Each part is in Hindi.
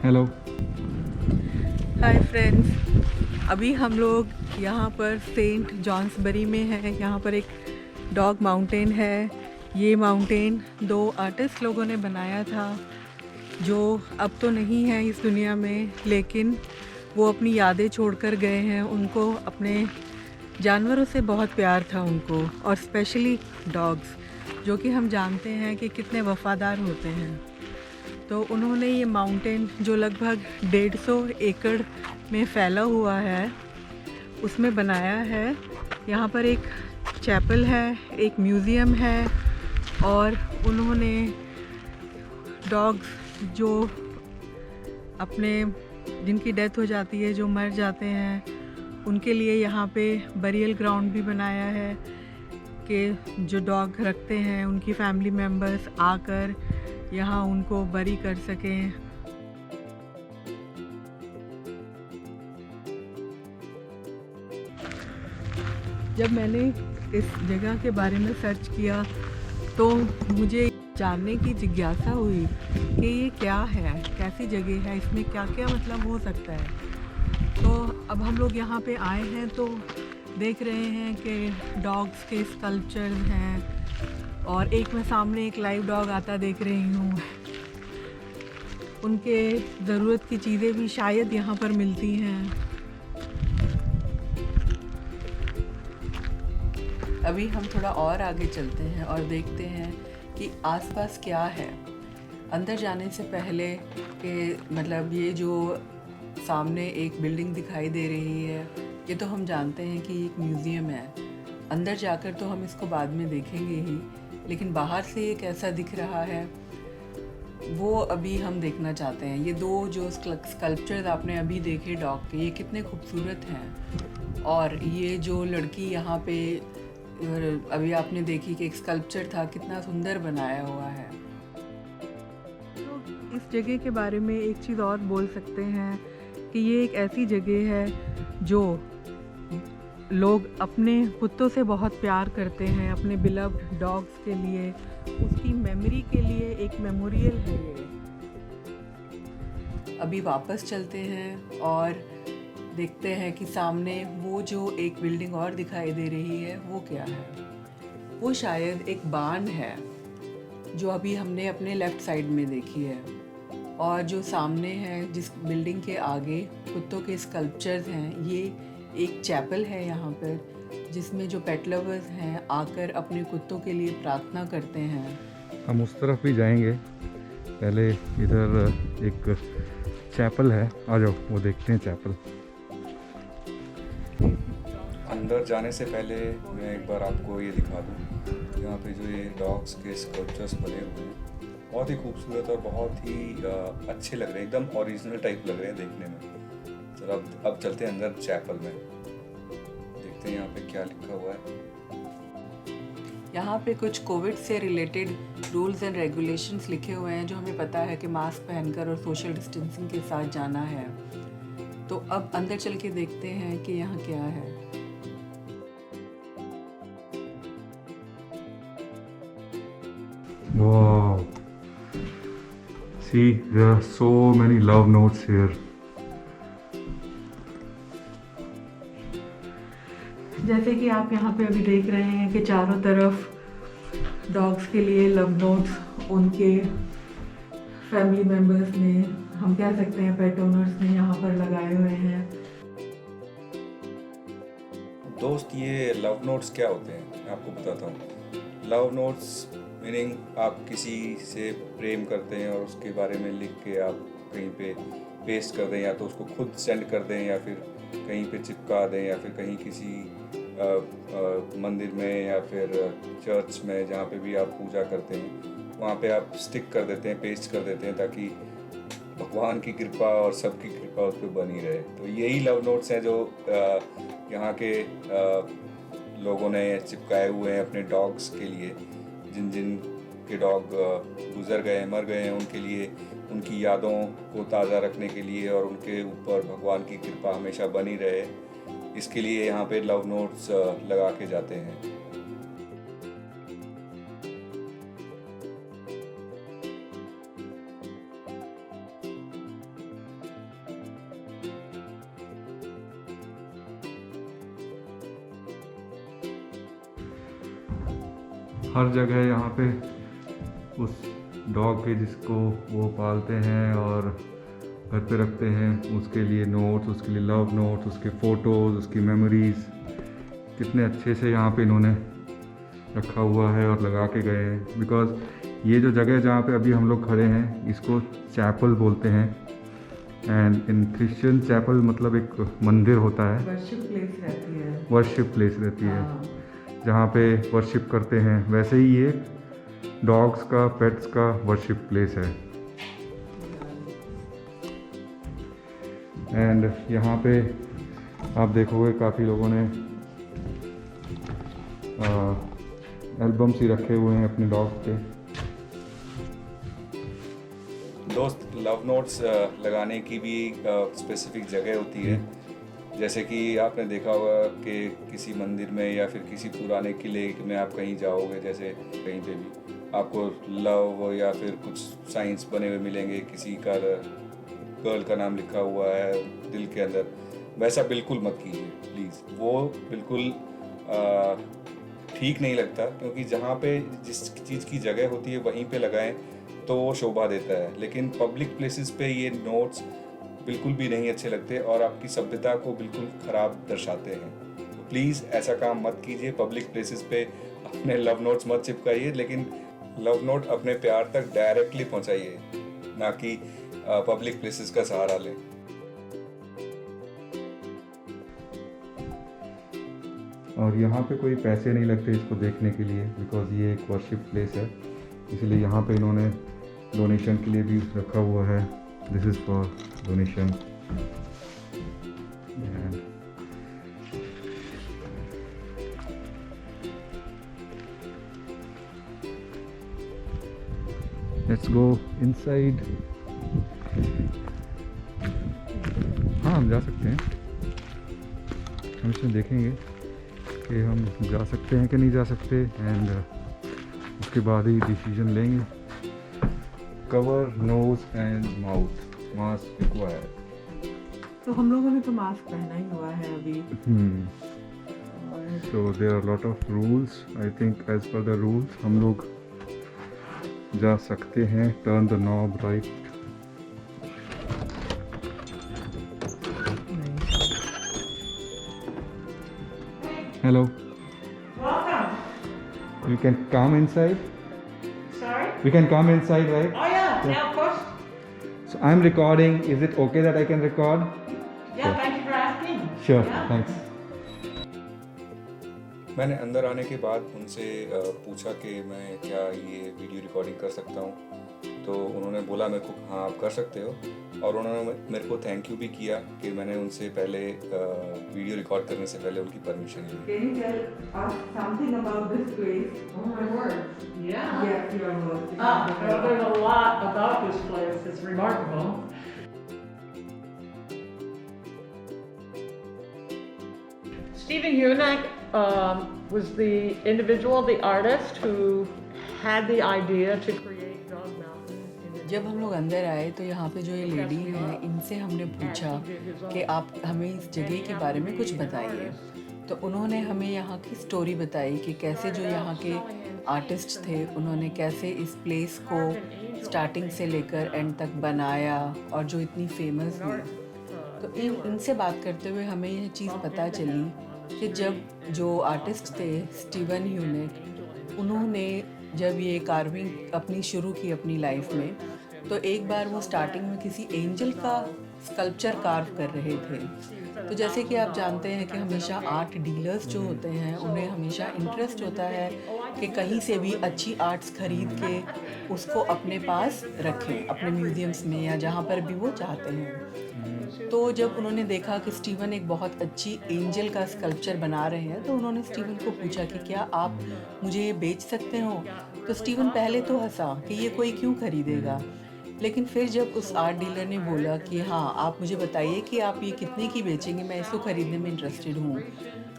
हेलो। हाय फ्रेंड्स, अभी हम लोग यहाँ पर सेंट जॉन्सबरी में हैं। यहाँ पर एक डॉग माउंटेन है। ये माउंटेन दो आर्टिस्ट लोगों ने बनाया था जो अब तो नहीं है इस दुनिया में, लेकिन वो अपनी यादें छोड़कर गए हैं। उनको अपने जानवरों से बहुत प्यार था उनको, और स्पेशली डॉग्स, जो कि हम जानते हैं कि कितने वफ़ादार होते हैं। तो उन्होंने ये माउंटेन जो लगभग 150 एकड़ में फैला हुआ है उसमें बनाया है। यहाँ पर एक चैपल है, एक म्यूज़ियम है, और उन्होंने डॉग्स जो अपने जिनकी डेथ हो जाती है, जो मर जाते हैं, उनके लिए यहाँ पे बरियल ग्राउंड भी बनाया है कि जो डॉग रखते हैं उनकी फैमिली मेम्बर्स आकर यहाँ उनको बरी कर सकें। जब मैंने इस जगह के बारे में सर्च किया तो मुझे जानने की जिज्ञासा हुई कि ये क्या है, कैसी जगह है, इसमें क्या क्या मतलब हो सकता है। तो अब हम लोग यहाँ पे आए हैं तो देख रहे हैं कि डॉग्स के स्कल्पचर हैं, और एक मैं सामने एक लाइव डॉग आता देख रही हूँ। उनके ज़रूरत की चीज़ें भी शायद यहाँ पर मिलती हैं। अभी हम थोड़ा और आगे चलते हैं और देखते हैं कि आसपास क्या है। अंदर जाने से पहले कि मतलब ये जो सामने एक बिल्डिंग दिखाई दे रही है, ये तो हम जानते हैं कि एक म्यूज़ियम है। अंदर जाकर तो हम इसको बाद में देखेंगे ही, लेकिन बाहर से ये कैसा दिख रहा है वो अभी हम देखना चाहते हैं। ये दो जो स्कल्पचर्स आपने अभी देखे डॉग के, ये कितने खूबसूरत हैं। और ये जो लड़की यहाँ पे अभी आपने देखी कि एक स्कल्पचर था, कितना सुंदर बनाया हुआ है। तो इस जगह के बारे में एक चीज़ और बोल सकते हैं कि ये एक ऐसी जगह है जो लोग अपने कुत्तों से बहुत प्यार करते हैं, अपने बिलव्ड डॉग्स के लिए, उसकी मेमोरी के लिए एक मेमोरियल है ये। अभी वापस चलते हैं और देखते हैं कि सामने वो जो एक बिल्डिंग और दिखाई दे रही है वो क्या है। वो शायद एक बार्न है जो अभी हमने अपने लेफ़्ट साइड में देखी है। और जो सामने है जिस बिल्डिंग के आगे कुत्तों के स्कल्पचर्स हैं, ये एक चैपल है यहाँ पर, जिसमें जो पेट लवर्स हैं आकर अपने कुत्तों के लिए प्रार्थना करते हैं। हम उस तरफ भी जाएंगे, पहले इधर एक चैपल है, आ जाओ वो देखते हैं चैपल। अंदर जाने से पहले मैं एक बार आपको ये दिखा दूँ। यहाँ पे जो ये डॉग्स के स्कल्पचर्स बने हुए हैं, बहुत ही खूबसूरत और बहुत ही अच्छे लग रहे हैं, एकदम ओरिजिनल टाइप लग रहे हैं देखने में। चलो अब चलते हैं अंदर चैपल में, देखते हैं यहाँ पे क्या लिखा हुआ है। यहाँ पे कुछ कोविड से रिलेटेड रूल्स एंड रेगुलेशंस लिखे हुए हैं, जो हमें पता है कि मास्क पहनकर और सोशल डिस्टेंसिंग के साथ जाना है। तो अब अंदर चल के देखते हैं कि यहाँ क्या है। Wow. See, there are so many love notes here. जैसे कि आप यहाँ पे अभी देख रहे हैं कि चारों तरफ डॉग्स के लिए लव नोट्स उनके फैमिली मेम्बर्स ने, हम कह सकते हैं पेट ओनर्स ने यहाँ पर लगाए हुए हैं। दोस्त, ये लव नोट्स क्या होते हैं मैं आपको बताता हूँ। लव नोट्स मीनिंग आप किसी से प्रेम करते हैं और उसके बारे में लिख के आप कहीं पे पेस्ट कर दें, या तो उसको खुद सेंड कर दें, या फिर कहीं पे चिपका दें, या फिर कहीं किसी मंदिर में या फिर चर्च में जहाँ पे भी आप पूजा करते हैं वहाँ पे आप स्टिक कर देते हैं, पेस्ट कर देते हैं, ताकि भगवान की कृपा और सबकी कृपा उस पर बनी रहे। तो यही लव नोट्स हैं जो यहाँ के लोगों ने चिपकाए हुए हैं अपने डॉग्स के लिए। जिन जिन के डॉग गुजर गए, मर गए हैं, उनके लिए, उनकी यादों को ताज़ा रखने के लिए और उनके ऊपर भगवान की कृपा हमेशा बनी रहे, इसके लिए यहाँ पे लव नोट्स लगा के जाते हैं। हर जगह यहाँ पे उस डॉग के जिसको वो पालते हैं और घर पे रखते हैं, उसके लिए नोट्स, उसके लिए लव नोट्स, उसके फ़ोटोज़, उसकी मेमोरीज़ कितने अच्छे से यहाँ पे इन्होंने रखा हुआ है और लगा के गए हैं। बिकॉज़ ये जो जगह जहाँ पे अभी हम लोग खड़े हैं इसको चैपल बोलते हैं। एंड इन क्रिश्चियन चैपल मतलब एक मंदिर होता है, वर्शिप प्लेस रहती है। वर्शिप प्लेस रहती है हाँ। जहाँ पे वर्शिप करते हैं। वैसे ही ये डॉग्स का, पेट्स का वर्शिप प्लेस है। एंड यहाँ पे आप देखोगे काफ़ी लोगों ने एल्बम्स ही रखे हुए हैं अपने डॉग के। दोस्त, लव नोट्स लगाने की भी स्पेसिफिक जगह होती है। जैसे कि आपने देखा होगा कि किसी मंदिर में या फिर किसी पुराने किले में आप कहीं जाओगे, जैसे कहीं पे भी आपको लव या फिर कुछ साइंस बने हुए मिलेंगे, किसी का गर्ल का नाम लिखा हुआ है दिल के अंदर। वैसा बिल्कुल मत कीजिए प्लीज़, वो बिल्कुल ठीक नहीं लगता। क्योंकि जहाँ पे जिस चीज़ की जगह होती है वहीं पे लगाएं तो वो शोभा देता है, लेकिन पब्लिक प्लेसेस पे ये नोट्स बिल्कुल भी नहीं अच्छे लगते और आपकी सभ्यता को बिल्कुल ख़राब दर्शाते हैं। तो प्लीज़ ऐसा काम मत कीजिए। पब्लिक प्लेसेस पे अपने लव नोट्स मत चिपकाइए, लेकिन लव नोट अपने प्यार तक डायरेक्टली पहुंचाइए, ना कि पब्लिक प्लेसेस का सहारा लें। और यहाँ पे कोई पैसे नहीं लगते इसको देखने के लिए, बिकॉज़ ये एक वर्शिप प्लेस है, इसलिए यहाँ पे इन्होंने डोनेशन के लिए भी रखा हुआ है। This is for donation. Let's go inside. हाँ, हम जा सकते हैं। हम इसमें देखेंगे कि हम जा सकते हैं कि नहीं जा सकते, एंड उसके बाद ही डिसीजन लेंगे। Cover nose and mouth, mask required. तो हम लोगों ने तो मास्क पहना ही हुआ है अभी। So there are lot of rules. I think as per the rules हम लोग जा सकते हैं। Turn the knob right. Hello. Welcome. We can come inside. Sorry? We can come inside, right? Oh yeah, of course. So I'm recording. Is it okay that I can record? Yeah, thank you for asking. Sure. Yeah. Thanks. मैंने अंदर आने के बाद उनसे पूछा कि मैं क्या ये वीडियो रिकॉर्डिंग कर सकता हूँ, तो उन्होंने बोला मेरे को हाँ आप कर सकते हो। और उन्होंने मेरे को थैंक यू भी किया कि मैंने उनसे पहले वीडियो रिकॉर्ड करने से पहले उनकी परमिशन ली। Can you tell us something about this place? Oh my word. Yeah. Yes, your words. Well, there's a lot about this place. It's remarkable. Stephen Hunek was the individual, the artist, who had the idea to create Dog Mountain. जब हम लोग अंदर आए तो यहाँ पे जो ये लेडी हैं, इनसे हमने पूछा कि आप हमें इस जगह के बारे में कुछ बताइए। तो उन्होंने हमें यहाँ की स्टोरी बताई कि कैसे जो यहाँ के आर्टिस्ट थे उन्होंने कैसे इस प्लेस को स्टार्टिंग से लेकर एंड तक बनाया और जो इतनी फेमस हुई। तो इनसे बात करते हुए हमें यह चीज़ पता चली कि जब जो आर्टिस्ट थे स्टीवन ह्यूनेक, उन्होंने जब ये कार्विंग अपनी शुरू की अपनी लाइफ में, तो एक बार वो स्टार्टिंग में किसी एंजल का स्कल्पचर कार्व कर रहे थे। तो जैसे कि आप जानते हैं कि हमेशा आर्ट डीलर्स जो होते हैं उन्हें हमेशा इंटरेस्ट होता है कि कहीं से भी अच्छी आर्ट्स खरीद के उसको अपने पास रखें, अपने म्यूज़ियम्स में या जहाँ पर भी वो चाहते हैं। तो जब उन्होंने देखा कि स्टीवन एक बहुत अच्छी एंजल का स्कल्पचर बना रहे हैं, तो उन्होंने स्टीवन को पूछा कि क्या आप मुझे ये बेच सकते हो। तो स्टीवन पहले तो हंसा कि ये कोई क्यों खरीदेगा, लेकिन फिर जब उस आर्ट डीलर ने बोला कि हाँ आप मुझे बताइए कि आप ये कितने की बेचेंगे, मैं इसको ख़रीदने में इंटरेस्टेड हूँ,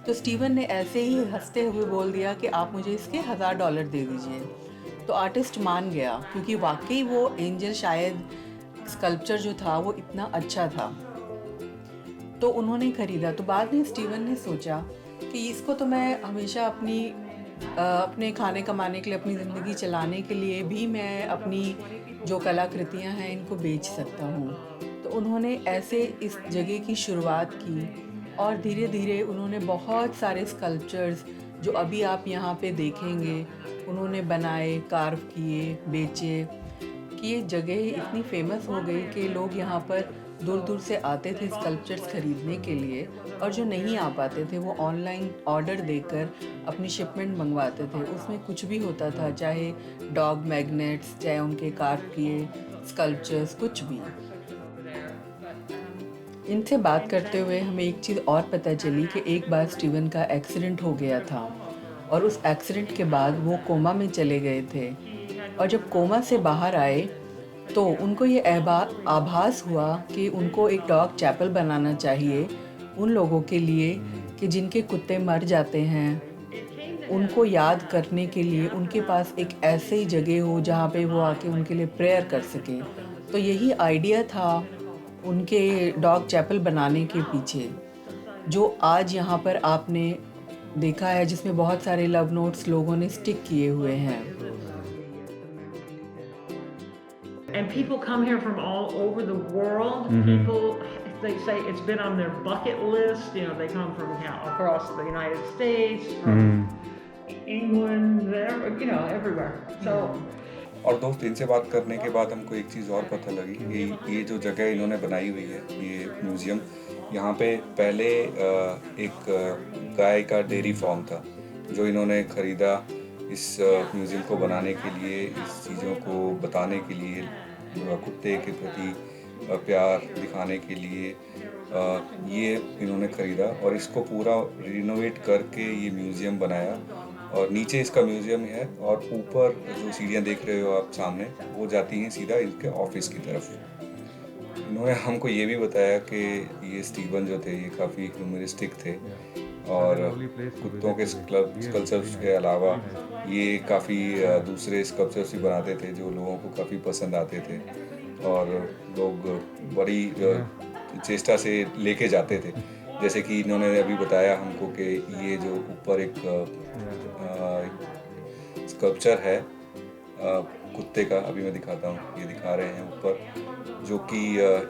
तो स्टीवन ने ऐसे ही हंसते हुए बोल दिया कि आप मुझे इसके $1000 दे दीजिए। तो आर्टिस्ट मान गया क्योंकि वाकई वो एंजल शायद स्कल्पचर जो था वो इतना अच्छा था, तो उन्होंने ख़रीदा। तो बाद में स्टीवन ने सोचा कि इसको तो मैं हमेशा अपनी अपने खाने कमाने के लिए, अपनी ज़िंदगी चलाने के लिए भी मैं अपनी जो कलाकृतियाँ हैं इनको बेच सकता हूँ। तो उन्होंने ऐसे इस जगह की शुरुआत की और धीरे धीरे उन्होंने बहुत सारे स्कल्पचर्स जो अभी आप यहाँ पे देखेंगे उन्होंने बनाए, कार्व किए, बेचे, कि ये जगह इतनी फेमस हो गई कि लोग यहाँ पर दूर दूर से आते थे स्कल्पचर्स खरीदने के लिए, और जो नहीं आ पाते थे वो ऑनलाइन ऑर्डर देकर अपनी शिपमेंट मंगवाते थे। उसमें कुछ भी होता था, चाहे डॉग मैग्नेट्स, चाहे उनके कार्व किए स्कल्पचर्स, कुछ भी। इनसे बात करते हुए हमें एक चीज़ और पता चली कि एक बार स्टीवन का एक्सीडेंट हो गया था और उस एक्सीडेंट के बाद वो कोमा में चले गए थे, और जब कोमा से बाहर आए तो उनको ये आभास हुआ कि उनको एक डॉग चैपल बनाना चाहिए उन लोगों के लिए कि जिनके कुत्ते मर जाते हैं, उनको याद करने के लिए उनके पास एक ऐसी जगह हो जहाँ पे वो आके उनके लिए प्रेयर कर सकें। तो यही आइडिया था उनके डॉग चैपल बनाने के पीछे, जो आज यहाँ पर आपने देखा है, जिसमें बहुत सारे लव नोट्स लोगों ने स्टिक किए हुए हैं। And people come here from all over the world. People, they say it's been on their bucket list. You know, they come from across the United States, from England, everywhere. So. और दोस्त, इनसे बात करने के बाद हमको एक चीज़ और पता लगी कि ये जो जगह इन्होंने बनाई हुई है, ये म्यूज़ियम, यहाँ पे पहले एक गाय का डेयरी फार्म था जो इन्होंने ख़रीदा इस म्यूज़ियम को बनाने के लिए, इस चीज़ों को बताने के लिए, कुत्ते के प्रति प्यार दिखाने के लिए ये इन्होंने ख़रीदा और इसको पूरा रिनोवेट करके ये म्यूज़ियम बनाया। और नीचे इसका म्यूज़ियम है और ऊपर जो सीढ़ियाँ देख रहे हो आप सामने, वो जाती हैं सीधा इनके ऑफिस की तरफ। इन्होंने हमको ये भी बताया कि ये स्टीवन जो थे ये काफ़ी ह्यूमरिस्टिक थे और कुत्तों के स्कल्पचर्स के अलावा ये काफ़ी दूसरे स्कल्पचर्स भी बनाते थे जो लोगों को काफ़ी पसंद आते थे और लोग बड़ी चेष्टा से लेके जाते थे। जैसे कि इन्होंने अभी बताया हमको कि ये जो ऊपर एक स्कल्पचर है कुत्ते का, अभी मैं दिखाता हूँ, ये दिखा रहे हैं ऊपर, जो कि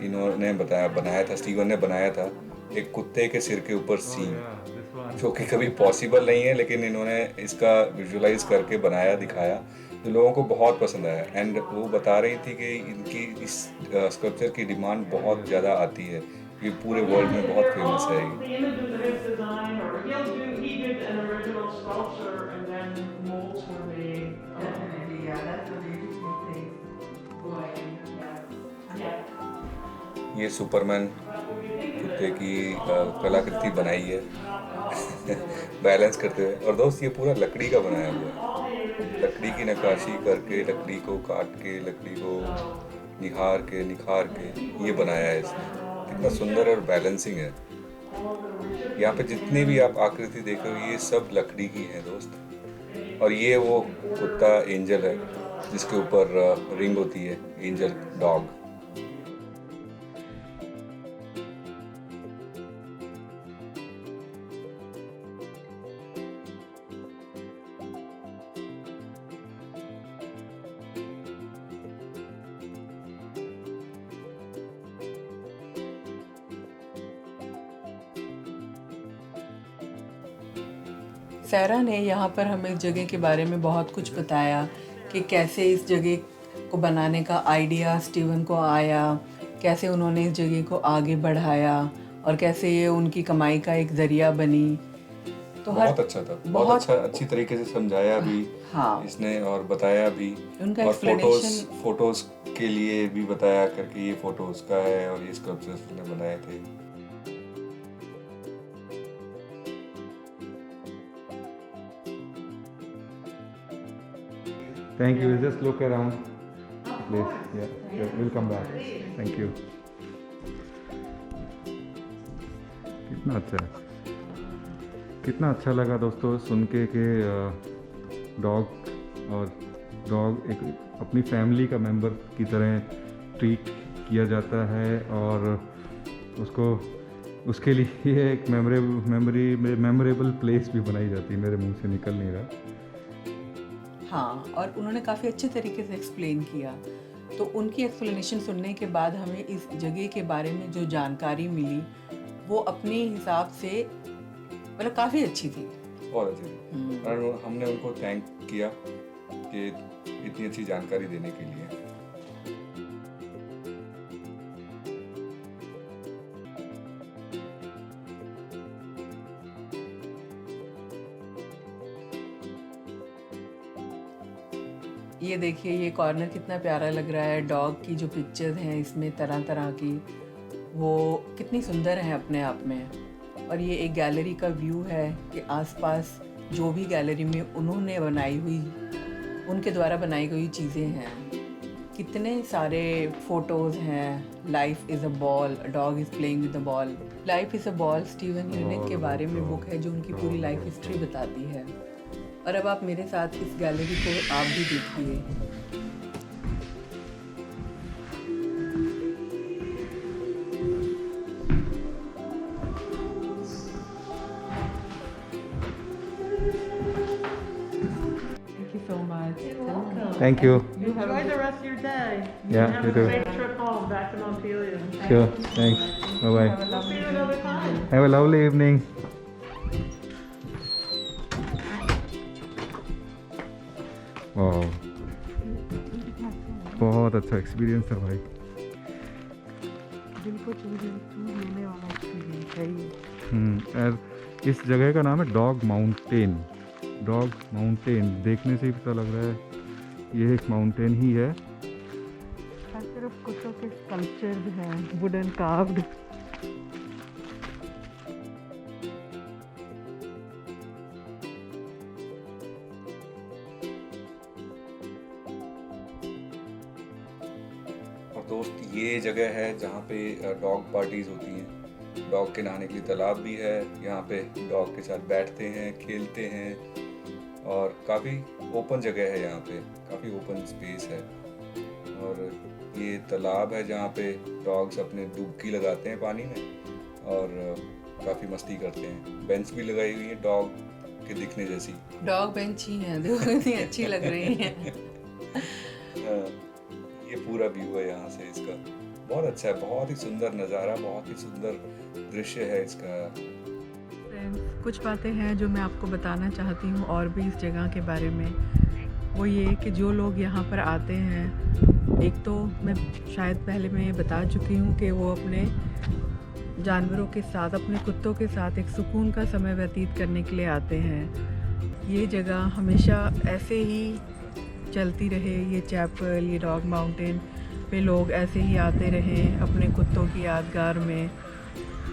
इन्होंने बनाया था, स्टीवन ने बनाया था, एक कुत्ते के सिर के ऊपर सींग, जो कि कभी पॉसिबल नहीं है, लेकिन इन्होंने इसका विजुअलाइज करके बनाया, दिखाया, जो लोगों को बहुत पसंद आया। एंड वो बता रही थी कि इनकी इस स्कल्पचर की डिमांड बहुत ज़्यादा आती है, ये पूरे वर्ल्ड में बहुत फेमस है ये सुपरमैन कुत्ते की कलाकृति बनाई है बैलेंस करते हुए। और दोस्त, ये पूरा लकड़ी का बनाया हुआ है, लकड़ी की नक्काशी करके, लकड़ी को काट के, लकड़ी को निखार के ये बनाया है इसने। कितना सुंदर और बैलेंसिंग है। यहाँ पे जितनी भी आप आकृति देख रहे हो ये सब लकड़ी की है दोस्त। और ये वो कुत्ता एंजल है जिसके ऊपर रिंग होती है, एंजल डॉग। सारा ने यहाँ पर हमें इस जगह के बारे में बहुत कुछ बताया कि कैसे इस जगह को बनाने का आइडिया स्टीवन को आया, कैसे उन्होंने इस जगह को आगे बढ़ाया और कैसे ये उनकी कमाई का एक ज़रिया बनी। तो बहुत अच्छा था, बहुत अच्छी तरीके से समझाया भी इसने और बताया भी, उनका और फोटोज के लिए भी बताया करके ये फोटोज का है और ये स्कल्पचर्स उसने बनाए थे। Thank you. We'll just look around the place. Yeah, we'll come back. Thank you. कितना अच्छा लगा दोस्तों सुन के कि डॉग एक अपनी फैमिली का मेंबर की तरह ट्रीट किया जाता है और उसके लिए एक मेमोरेबल प्लेस भी बनाई जाती है। मेरे मुंह से निकल नहीं रहा। हाँ, और उन्होंने काफ़ी अच्छे तरीके से एक्सप्लेन किया। तो उनकी एक्सप्लेनेशन सुनने के बाद हमें इस जगह के बारे में जो जानकारी मिली वो अपने हिसाब से मतलब काफ़ी अच्छी थी। बहुत अच्छी थी और हमने उनको थैंक किया कि इतनी अच्छी जानकारी देने के लिए। ये देखिए ये कॉर्नर कितना प्यारा लग रहा है। डॉग की जो पिक्चर्स हैं इसमें तरह तरह की, वो कितनी सुंदर है अपने आप में। और ये एक गैलरी का व्यू है कि आसपास जो भी गैलरी में उन्होंने बनाई हुई, उनके द्वारा बनाई गई चीज़ें हैं, कितने सारे फोटोज़ हैं। Life is a ball, dog is playing with the ball. Life is a ball Steven unique के बारे में बुक है जो उनकी पूरी लाइफ हिस्ट्री बताती है। और अब आप मेरे साथ इस गैलरी को आप भी देखिए। Thank you so much. You're welcome. Thank you. You have Enjoy the rest of your day. Yeah, Have you a too. safe trip home back to Montpelier. Sure. Thanks. Bye bye. We'll see you another time. Have a lovely evening. वाह, बहुत अच्छा एक्सपीरियंस था भाई। दिल को छू लेने वाला एक्सपीरियंस है ये। और इस जगह का नाम है डॉग माउंटेन। डॉग माउंटेन देखने से ही पता लग रहा है ये एक माउंटेन ही है। हर तरफ कुत्तों के स्कल्पचर्स हैं, वुडन कार्व्ड। और दोस्त ये जगह है जहाँ पे डॉग पार्टीज होती हैं। डॉग के नहाने के लिए तालाब भी है, यहाँ पे डॉग के साथ बैठते हैं, खेलते हैं और काफ़ी ओपन जगह है। यहाँ पे काफ़ी ओपन स्पेस है और ये तालाब है जहाँ पे डॉग्स अपने डुबकी लगाते हैं पानी में और काफ़ी मस्ती करते हैं। बेंच भी लगाई हुई है डॉग के दिखने जैसी। डॉग बेंच ही हैं, देखो कितनी अच्छी लग रही हैं। ये पूरा व्यू है यहाँ से इसका, बहुत अच्छा है, बहुत ही सुंदर नज़ारा, बहुत ही सुंदर दृश्य है इसका। फ्रेंड्स, कुछ बातें हैं जो मैं आपको बताना चाहती हूँ और भी इस जगह के बारे में। वो ये कि जो लोग यहाँ पर आते हैं, एक तो मैं शायद पहले मैं ये बता चुकी हूँ कि वो अपने जानवरों के साथ, अपने कुत्तों के साथ एक सुकून का समय व्यतीत करने के लिए आते हैं। ये जगह हमेशा ऐसे ही चलती रहे, ये चैपल, ये डॉग माउंटेन पे लोग ऐसे ही आते रहें अपने कुत्तों की यादगार में।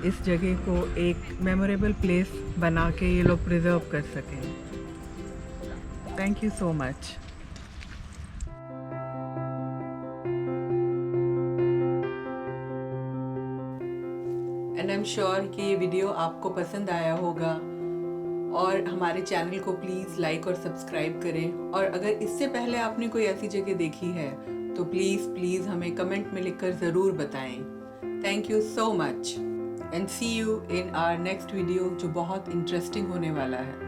इस जगह को एक मेमोरेबल प्लेस बना के ये लोग प्रिजर्व कर सकें। Thank you so much. And I am sure कि ये वीडियो आपको पसंद आया होगा और हमारे चैनल को प्लीज़ लाइक और सब्सक्राइब करें। और अगर इससे पहले आपने कोई ऐसी जगह देखी है तो प्लीज़ हमें कमेंट में लिखकर ज़रूर बताएं। Thank you so much and see you in our next video जो बहुत इंटरेस्टिंग होने वाला है।